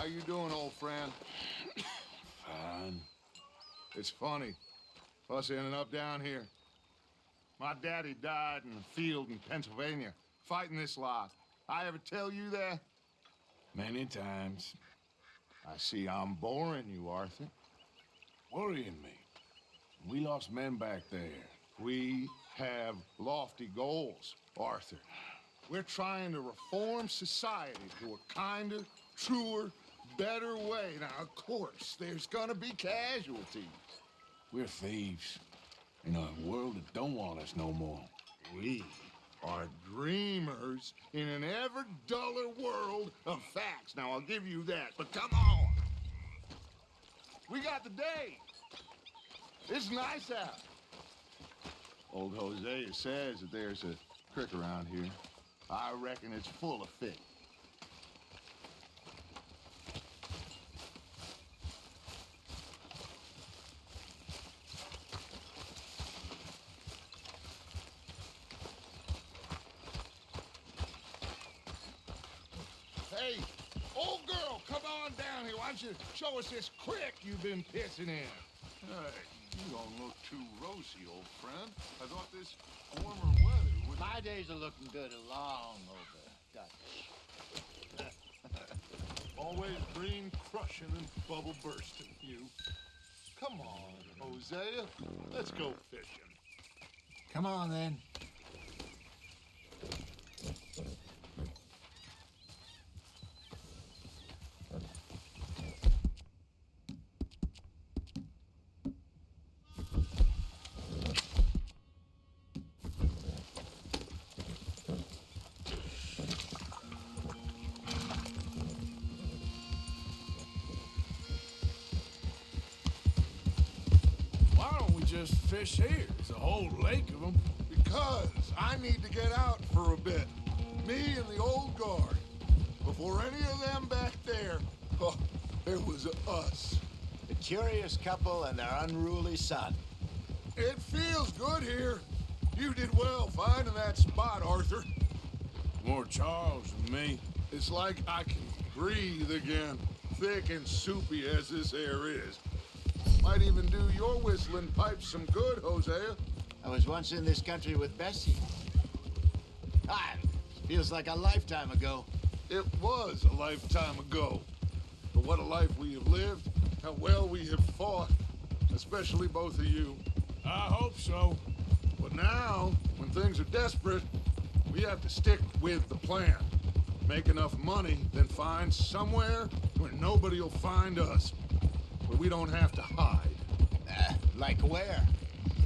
How you doing, old friend? Fine. It's funny. Us ending up down here. My daddy died in a field in Pennsylvania, fighting this lot. I ever tell you that? Many times. I see I'm boring you, Arthur. Worrying me. We lost men back there. We have lofty goals, Arthur. We're trying to reform society to a kinder, truer, better way. Now, of course, there's gonna be casualties. We're thieves. In a world that don't want us no more. We are dreamers in an ever duller world of facts. Now, I'll give you that, but come on. We got the day. It's nice out. Old Hosea says that there's a creek around here. I reckon it's full of fish. Hey, old girl, come on down here. Why don't you show us this creek you've been pissing in? Hey, you don't look too rosy, old friend. I thought this warmer weather would... My days are looking good along over, Dutch. Always green crushing and bubble bursting, you. Come on, Hosea. Let's go fishing. Come on, then. Just fish here. There's a whole lake of them. Because I need to get out for a bit. Me and the old guard. Before any of them back there, oh, there was us. The curious couple and their unruly son. It feels good here. You did well finding that spot, Arthur. More Charles than me. It's like I can breathe again, thick and soupy as this air is. Might even do your whistling pipes some good, Hosea. I was once in this country with Bessie. Ah, feels like a lifetime ago. It was a lifetime ago. But what a life we have lived, how well we have fought, especially both of you. I hope so. But now, when things are desperate, we have to stick with the plan. Make enough money, then find somewhere where nobody will find us. Where we don't have to hide. Like where?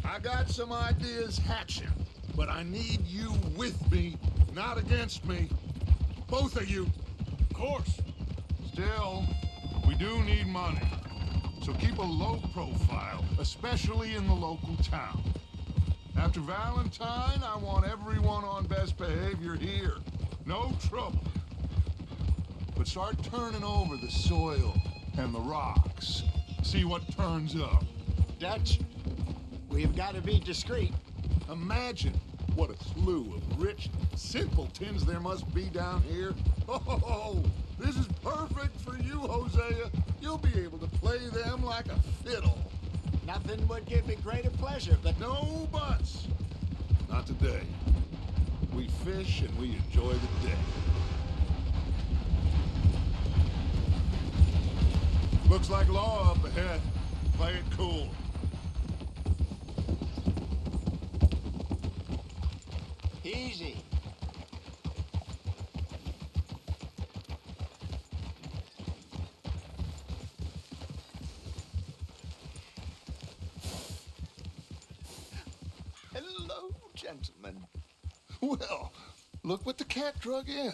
I got some ideas hatching, but I need you with me, not against me. Both of you. Of course. Still, we do need money. So keep a low profile, especially in the local town. After Valentine, I want everyone on best behavior here. No trouble. But start turning over the soil and the rocks. See what turns up. Dutch, we've got to be discreet. Imagine what a slew of rich simpletons there must be down here. Oh, this is perfect for you, Hosea. You'll be able to play them like a fiddle. Nothing would give me greater pleasure, but... No buts. Not today. We fish and we enjoy the day. Looks like law up ahead. Play it cool. Easy. Hello, gentlemen. Well, look what the cat drug in.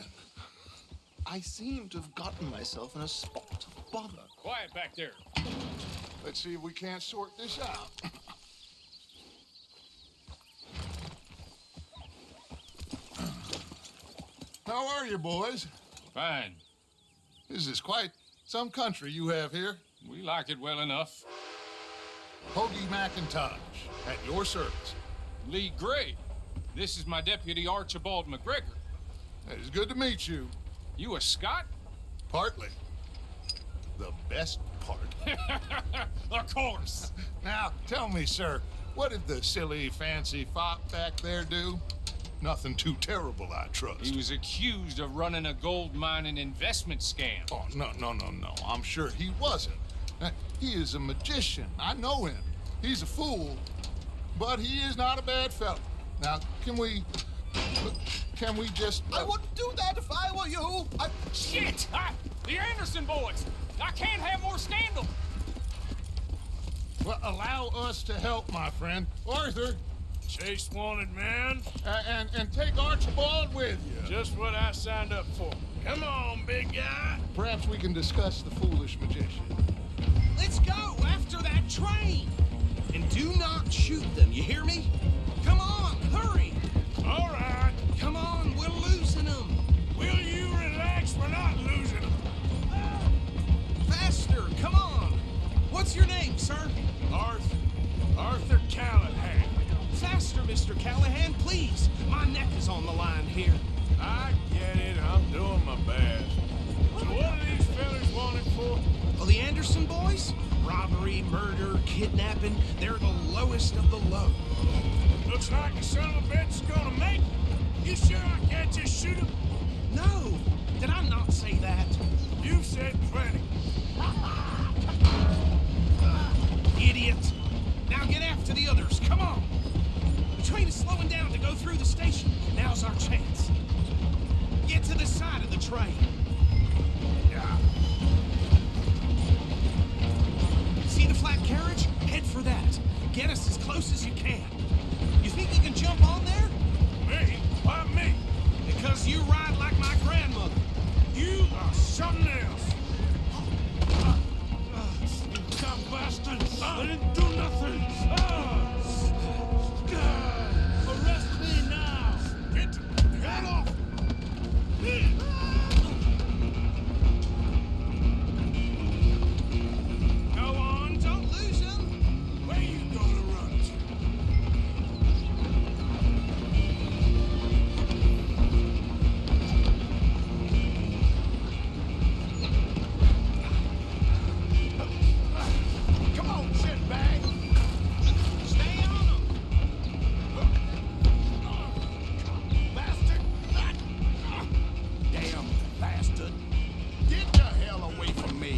I seem to have gotten myself in a spot of bother. Quiet back there. Let's see if we can't sort this out. How are you, boys? Fine. This is quite some country you have here. We like it well enough. Hoagie McIntosh, at your service. Lee Gray. This is my deputy, Archibald McGregor. It is good to meet you. You a Scot? Partly. the best part. Of course. Now, tell me, sir, what did the silly, fancy fop back there do? Nothing too terrible, I trust. He was accused of running a gold mining investment scam. Oh, no. I'm sure he wasn't. He is a magician. I know him. He's a fool, but he is not a bad fellow. Now, can we just... I wouldn't do that if I were you. Shit! The Anderson boys! I can't have more scandal! Well, allow us to help, my friend. Arthur, Chase wanted, man. and take Archibald with you. Just what I signed up for. Come on, big guy. Perhaps we can discuss the foolish magician. Let's go after that train! And do not shoot them, you hear me? Come on, hurry! All right. Come on, we're losing them! Will you relax? We're not losing them. Faster, come on! What's your name, sir? Arthur Callahan. Faster, Mr. Callahan, please! My neck is on the line here. I get it. I'm doing my best. So what are these fellas wanted for? Well, the Anderson boys? Robbery, murder, kidnapping, they're the lowest of the low. Looks like the son of a bitch is gonna make it. You sure I can't just shoot him? No! Did I not say that? You've said plenty. Idiot! Now get after the others, come on! The train is slowing down to go through the station. Now's our chance. Get to the side of the train. Yeah. See the flat carriage? Head for that. Get us as close as you can. You think you can jump on there? Me? Why me? Because you ride like my grandmother. You are something else. You dumb bastard! I didn't do nothing! Arrest me now! Get off! Go on, don't lose him. Where you gonna run to? Come on, shitbag! Stay on him. Bastard! Damn bastard. Get the hell away from me.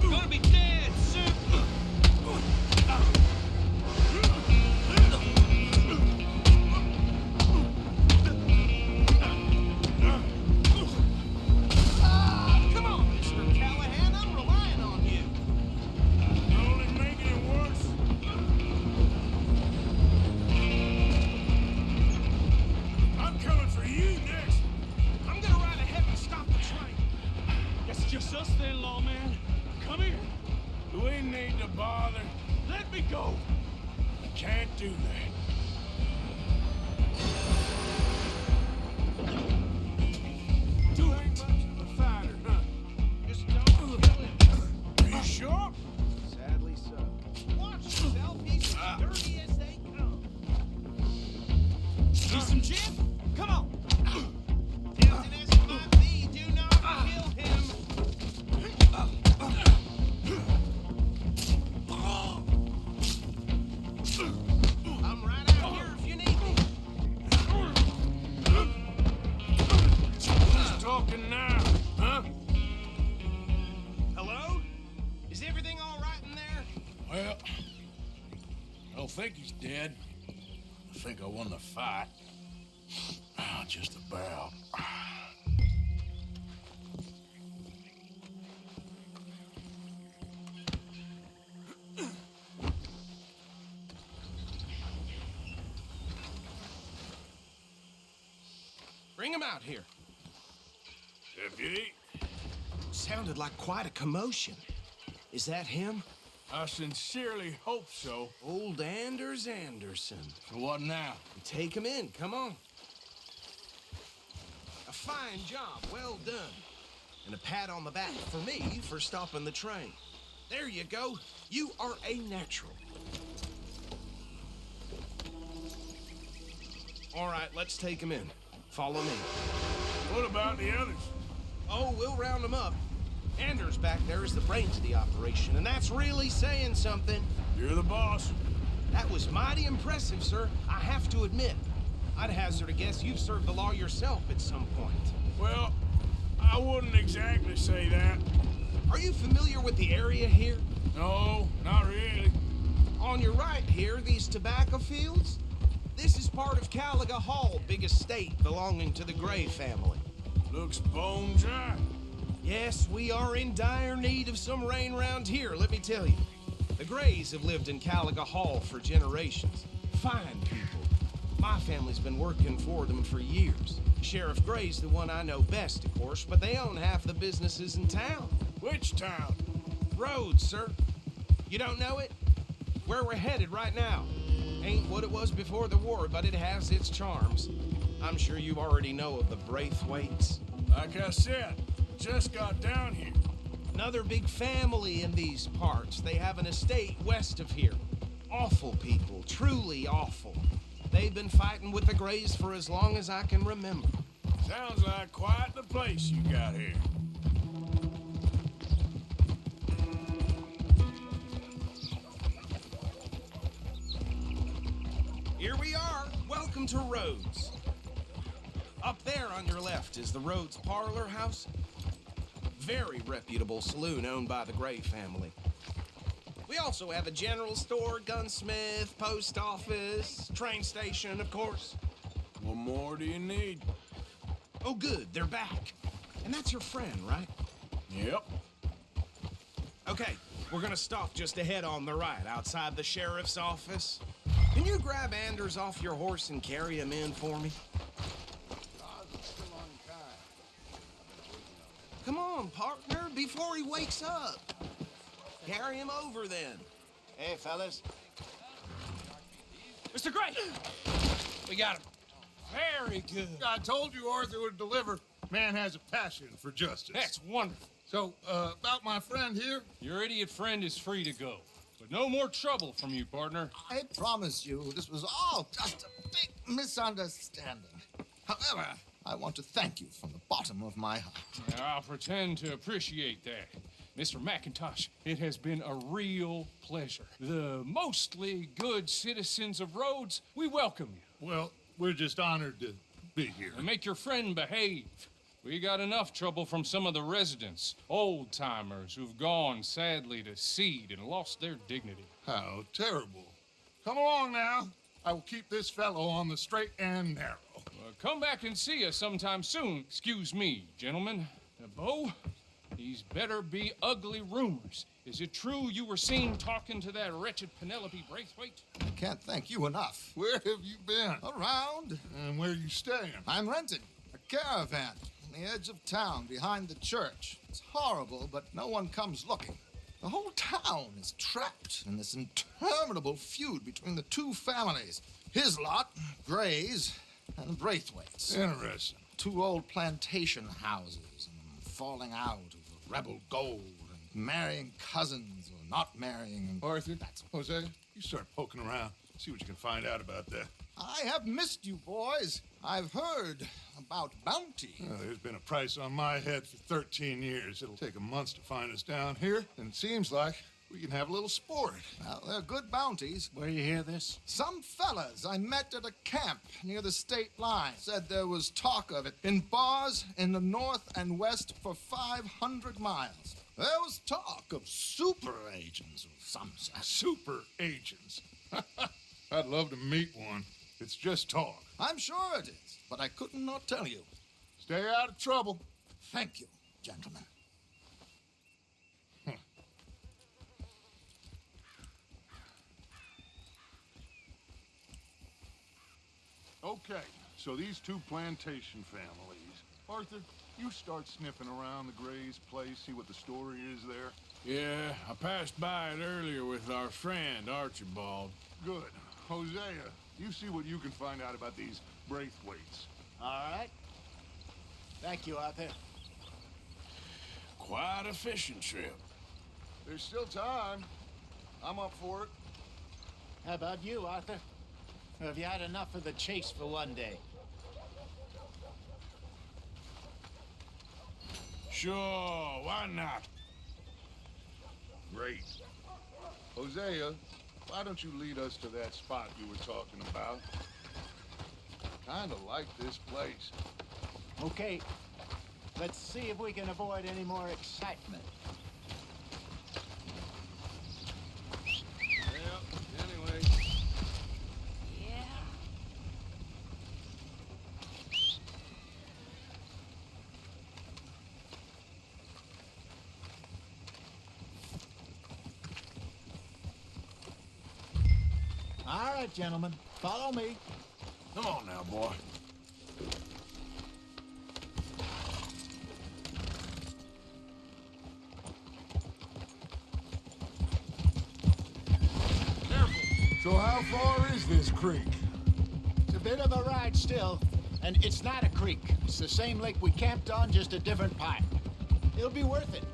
Gonna be dead soon. Come on, Mr. Callahan, I'm relying on you. You're only making it worse. I'm coming for you next. I'm gonna ride ahead and stop the train. It's just us then, lawman. Come here. We need to bother. Let me go. Can't do that. You ain't much of a fighter, huh? Just don't kill him. Are you sure? Sadly so. Watch yourself, he's as dirty as they come. Need some gin? Come on. Tempting as it might be, do not kill him. I'm right out here if you need me. Who's talking now, huh? Hello? Is everything all right in there? Well, I don't think he's dead. I think I won the fight. Just about. Bring him out here. Deputy, Sounded like quite a commotion. Is that him? I sincerely hope so. Old Anders Anderson. So what now? Take him in, come on. A fine job, well done. And a pat on the back for me for stopping the train. There you go. You are a natural. All right, let's take him in. Follow me. What about the others? Oh, we'll round them up. Anders back there is the brains of the operation, and that's really saying something. You're the boss. That was mighty impressive, sir. I have to admit. I'd hazard a guess you've served the law yourself at some point. Well, I wouldn't exactly say that. Are you familiar with the area here? No, not really. On your right here, these tobacco fields? This is part of Caliga Hall, big estate belonging to the Gray family. Looks bone dry. Yes, we are in dire need of some rain round here, let me tell you. The Grays have lived in Caliga Hall for generations. Fine people. My family's been working for them for years. Sheriff Gray's the one I know best, of course, but they own half the businesses in town. Which town? Rhodes, sir. You don't know it? Where we're headed right now. Ain't what it was before the war, but it has its charms. I'm sure you already know of the Braithwaites. Like I said, just got down here. Another big family in these parts. They have an estate west of here. Awful people, truly awful. They've been fighting with the Grays for as long as I can remember. Sounds like quite the place you got here. Here we are. Welcome to Rhodes. Up there on your left is the Rhodes Parlor House. Very reputable saloon owned by the Gray family. We also have a general store, gunsmith, post office, train station, of course. What more do you need? Oh, good, they're back. And that's your friend, right? Yep. Okay, we're gonna stop just ahead on the right, outside the sheriff's office. Can you grab Anders off your horse and carry him in for me? Come on, partner, before he wakes up. Carry him over, then. Hey, fellas. Mr. Gray! We got him. Very good. I told you Arthur would deliver. Man has a passion for justice. That's wonderful. So, about my friend here? Your idiot friend is free to go. But no more trouble from you, partner. I promise you, this was all just a big misunderstanding. However, I want to thank you from the bottom of my heart. I'll pretend to appreciate that. Mr. McIntosh, it has been a real pleasure. The mostly good citizens of Rhodes, we welcome you. Well, we're just honored to be here. And make your friend behave. We got enough trouble from some of the residents, old-timers who've gone, sadly, to seed and lost their dignity. How terrible. Come along now. I will keep this fellow on the straight and narrow. Come back and see us sometime soon. Excuse me, gentlemen. Bo, these better be ugly rumors. Is it true you were seen talking to that wretched Penelope Braithwaite? I can't thank you enough. Where have you been? Around. And where are you staying? I'm renting a caravan on the edge of town behind the church. It's horrible, but no one comes looking. The whole town is trapped in this interminable feud between the two families. His lot, Gray's, and Braithwaite's. Interesting. Two old plantation houses and falling out over rebel gold and marrying cousins or not marrying. And Arthur, Jose, you start poking around. See what you can find out about that. I have missed you, boys. I've heard about bounty. Well, there's been a price on my head for 13 years. It'll take a month to find us down here, and it seems like we can have a little sport. Well, they're good bounties. Where you hear this? Some fellas I met at a camp near the state line said there was talk of it in bars in the north and west for 500 miles. There was talk of super agents of some sort. Super agents. I'd love to meet one. It's just talk. I'm sure it is, but I couldn't not tell you. Stay out of trouble. Thank you, gentlemen. Okay, so these two plantation families. Arthur, you start sniffing around the Gray's place, see what the story is there. Yeah, I passed by it earlier with our friend, Archibald. Good. Hosea, you see what you can find out about these Braithwaites. All right. Thank you, Arthur. Quite a fishing trip. There's still time. I'm up for it. How about you, Arthur? Or have you had enough of the chase for one day? Sure, why not? Great. Hosea, why don't you lead us to that spot you were talking about? Kinda like this place. Okay, let's see if we can avoid any more excitement. Yep, anyway. All right, gentlemen, follow me. Come on now, boy. So how far is this creek? It's a bit of a ride still, and it's not a creek. It's the same lake we camped on, just a different pipe. It'll be worth it.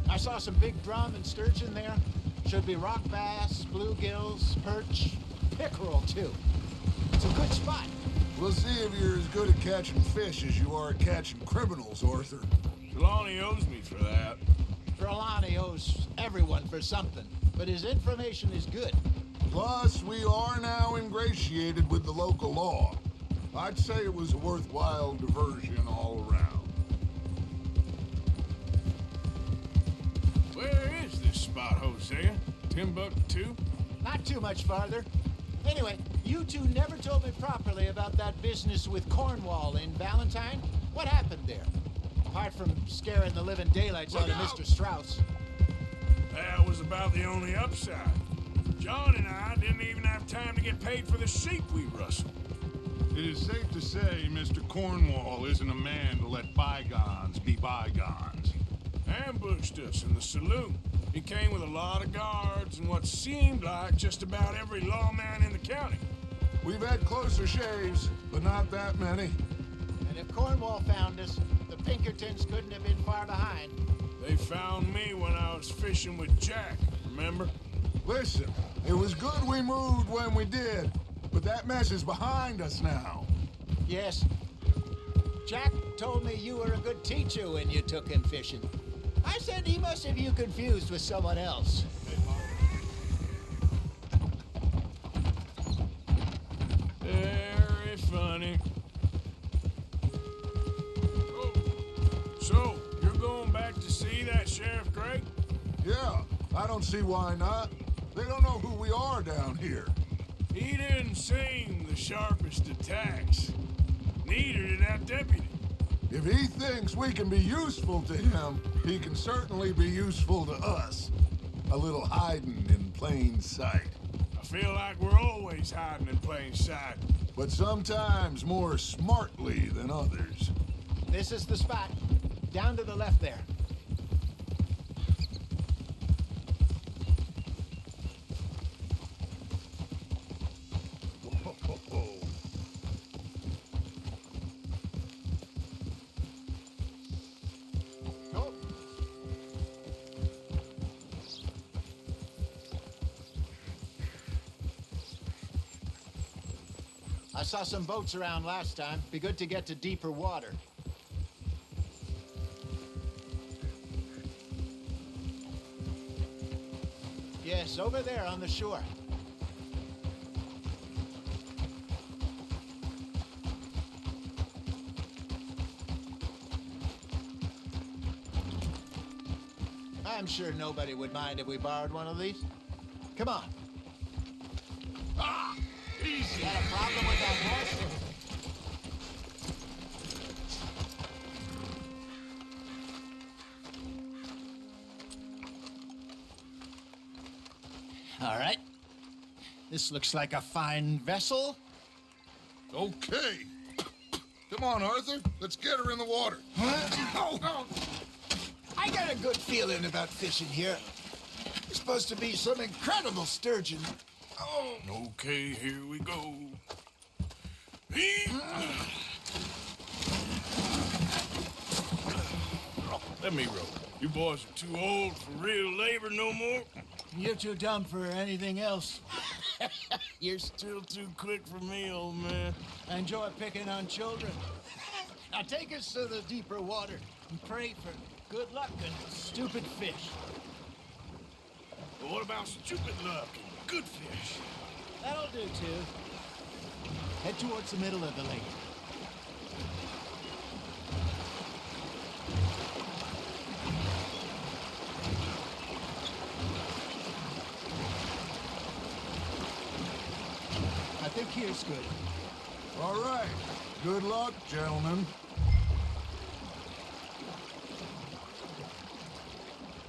I saw some big drum and sturgeon there. Should be rock bass, bluegills, perch, pickerel too. It's a good spot. We'll see if you're as good at catching fish as you are at catching criminals, Arthur. Trelawney owes me for that. Trelawney owes everyone for something, but his information is good. Plus, we are now ingratiated with the local law. I'd say it was a worthwhile diversion all around. Where is this spot, Hosea? Timbuktu? Not too much farther. Anyway, you two never told me properly about that business with Cornwall in Valentine. What happened there? Apart from scaring the living daylights out of Mr. Strauss. That was about the only upside. John and I didn't even have time to get paid for the sheep we rustled. It is safe to say Mr. Cornwall isn't a man to let bygones be bygones. Ambushed us in the saloon. He came with a lot of guards and what seemed like just about every lawman in the county. We've had closer shaves, but not that many. And if Cornwall found us, the Pinkertons couldn't have been far behind. They found me when I was fishing with Jack, remember? Listen, it was good we moved when we did, but that mess is behind us now. Yes. Jack told me you were a good teacher when you took him fishing. I said he must have you confused with someone else. Very funny. Oh, so, you're going back to see that Sheriff Gray? Yeah, I don't see why not. They don't know who we are down here. He didn't seem the sharpest attacks. Neither did that deputy. If he thinks we can be useful to him, he can certainly be useful to us. A little hiding in plain sight. I feel like we're always hiding in plain sight. But sometimes more smartly than others. This is the spot. Down to the left there. I saw some boats around last time. Be good to get to deeper water. Yes, over there on the shore. I'm sure nobody would mind if we borrowed one of these. Come on. Ah! Easy! Got a problem with that horse? All right. This looks like a fine vessel. Okay. Come on, Arthur. Let's get her in the water. Oh. I got a good feeling about fishing here. There's supposed to be some incredible sturgeon. Oh. Okay, here we go. Let me row. You boys are too old for real labor no more. You're too dumb for anything else. You're still too quick for me, old man. I enjoy picking on children. Now take us to the deeper water and pray for good luck and stupid fish. But what about stupid luck and good fish? That'll do, too. Head towards the middle of the lake. I think here's good. All right. Good luck, gentlemen.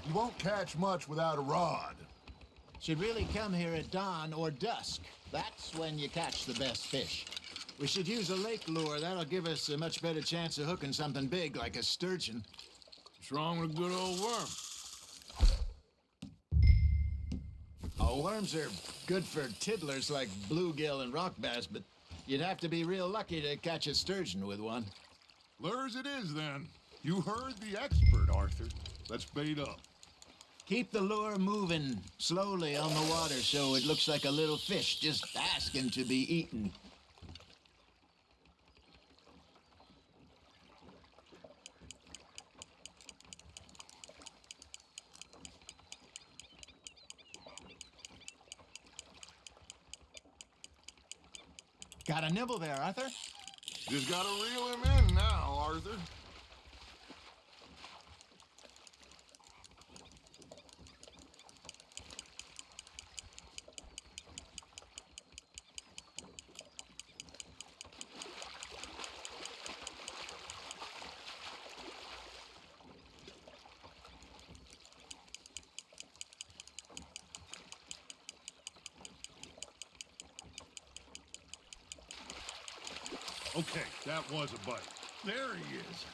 You won't catch much without a rod. Should really come here at dawn or dusk. That's when you catch the best fish. We should use a lake lure. That'll give us a much better chance of hooking something big like a sturgeon. What's wrong with a good old worm? Oh, worms are good for tiddlers like bluegill and rock bass, but you'd have to be real lucky to catch a sturgeon with one. Lures it is, then. You heard the expert, Arthur. Let's bait up. Keep the lure moving slowly on the water so it looks like a little fish just asking to be eaten. Got a nibble there, Arthur? Just gotta reel him in now, Arthur. Okay, that was a bite. There he is.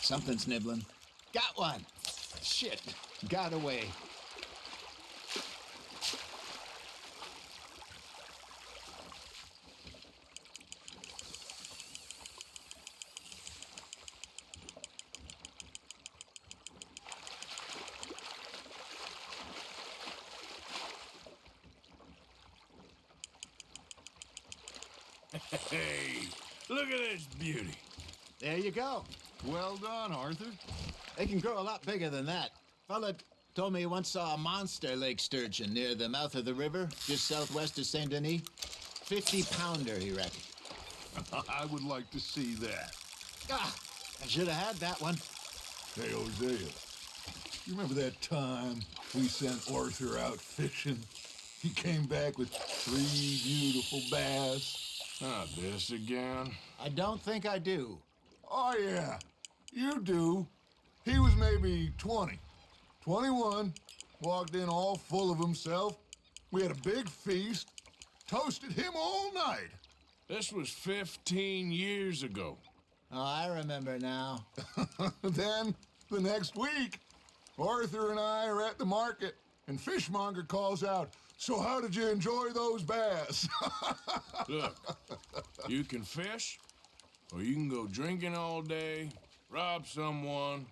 Something's nibbling. Got one! Shit, got away. Hey, look at this beauty. There you go. Well done, Arthur. They can grow a lot bigger than that. Fella told me he once saw a monster lake sturgeon near the mouth of the river, just southwest of Saint Denis. 50-pounder, he reckoned. I would like to see that. Ah, I should have had that one. Hey, Hosea, you remember that time we sent Arthur out fishing? He came back with 3 beautiful bass. Not this again. I don't think I do. Oh, yeah, you do. He was maybe 20, 21, walked in all full of himself. We had a big feast, toasted him all night. This was 15 years ago. Oh, I remember now. Then, the next week, Arthur and I are at the market, and Fishmonger calls out, "So how did you enjoy those bass?" Look, you can fish, or you can go drinking all day, rob someone,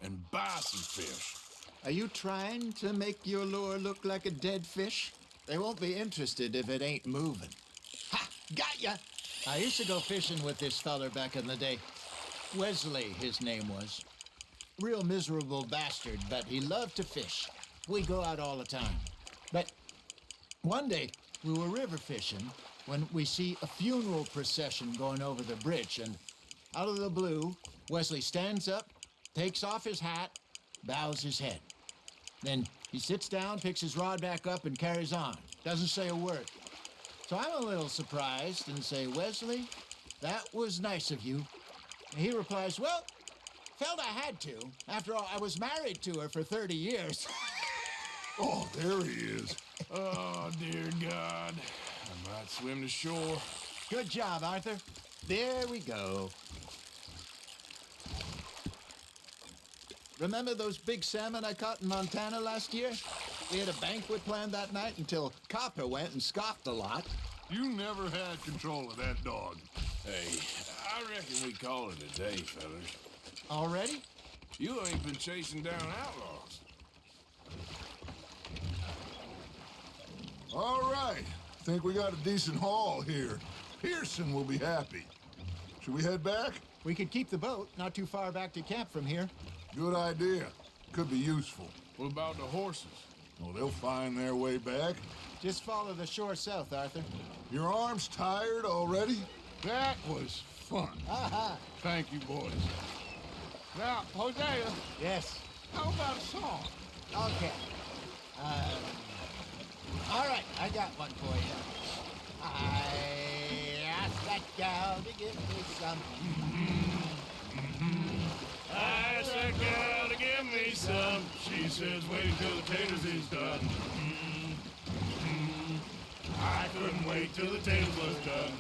and buy some fish. Are you trying to make your lure look like a dead fish? They won't be interested if it ain't moving. Ha! Got ya! I used to go fishing with this feller back in the day. Wesley, his name was. Real miserable bastard, but he loved to fish. We go out all the time. But one day, we were river fishing when we see a funeral procession going over the bridge, and out of the blue, Wesley stands up, takes off his hat, bows his head. Then he sits down, picks his rod back up, and carries on. Doesn't say a word. So I'm a little surprised and say, "Wesley, that was nice of you." And he replies, "Well, felt I had to. After all, I was married to her for 30 years. Oh, there he is. Oh, dear God. I might swim to shore. Good job, Arthur. There we go. Remember those big salmon I caught in Montana last year? We had a banquet planned that night until Copper went and scoffed a lot. You never had control of that dog. Hey, I reckon we call it a day, fellas. Already? You ain't been chasing down outlaws. All right. Think we got a decent haul here. Pearson will be happy. Should we head back? We could keep the boat not too far back to camp from here. Good idea. Could be useful. What about the horses? Oh, they'll find their way back. Just follow the shore south, Arthur. Your arm's tired already? That was fun. Aha! Thank you, boys. Now, Hosea, Yes. how about a song? Okay. All right, I got one for you. I asked that gal to give me some. I asked that girl to give me some. She says, wait until the taters is done. I couldn't wait till the taters was done.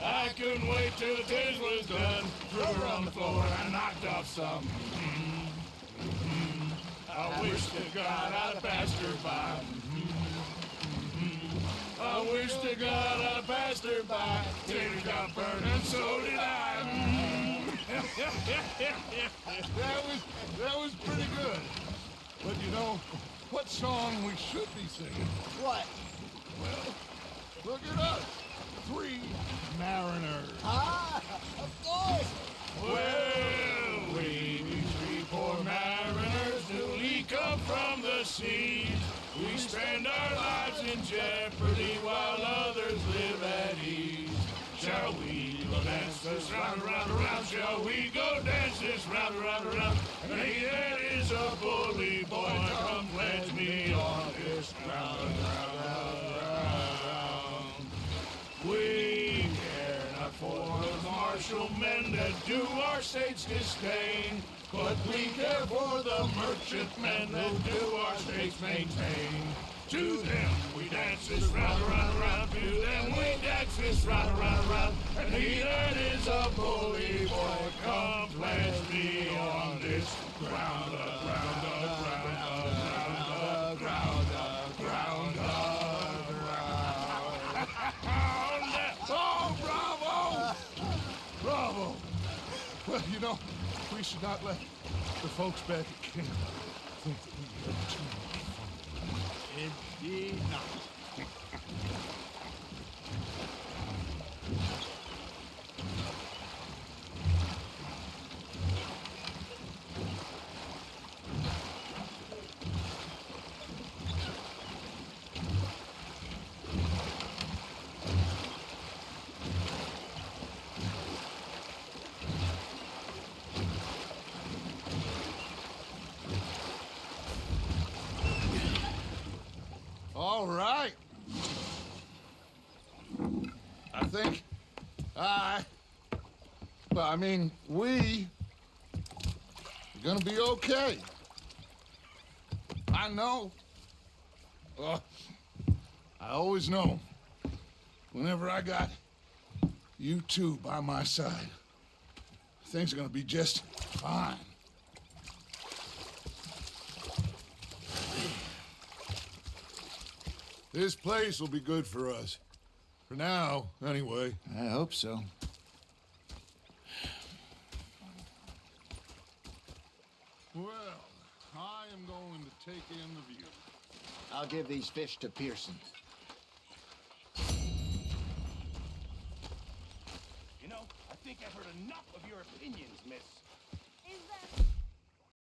I couldn't wait till the taters was done. Threw her on the floor and I knocked off some. I wish to God I'd have passed her by. I wish to God I'd have passed her by. Tater got burned and so did I. That was pretty good. But you know, what song we should be singing? What? Well, look at us. 3 mariners. Ah, of course. Well, we these 3 poor mariners newly come from the seas. We spend our lives in jeopardy while others live at ease. Shall we go dance this round, around, around? Shall we go dance this round, around, around? And he that is a bully boy, come pledge me on this ground, We care not for the martial men that do our state's disdain, but we care for the merchantmen that do our state's maintain. To them we dance this round, around, around. To them we dance this round, around, around. And he that is a bully boy, come pledge me on this ground, ground, ground, ground, ground, Oh, bravo! Bravo! Well, you know, we should not let the folks back at camp think that we had too much fun. Indeed not. All right. I think we are gonna be okay. I know. I always know. Whenever I got you 2 by my side, things are gonna be just fine. This place will be good for us. For now, anyway. I hope so. Well, I am going to take in the view. I'll give these fish to Pearson. You know, I think I've heard enough of your opinions, miss.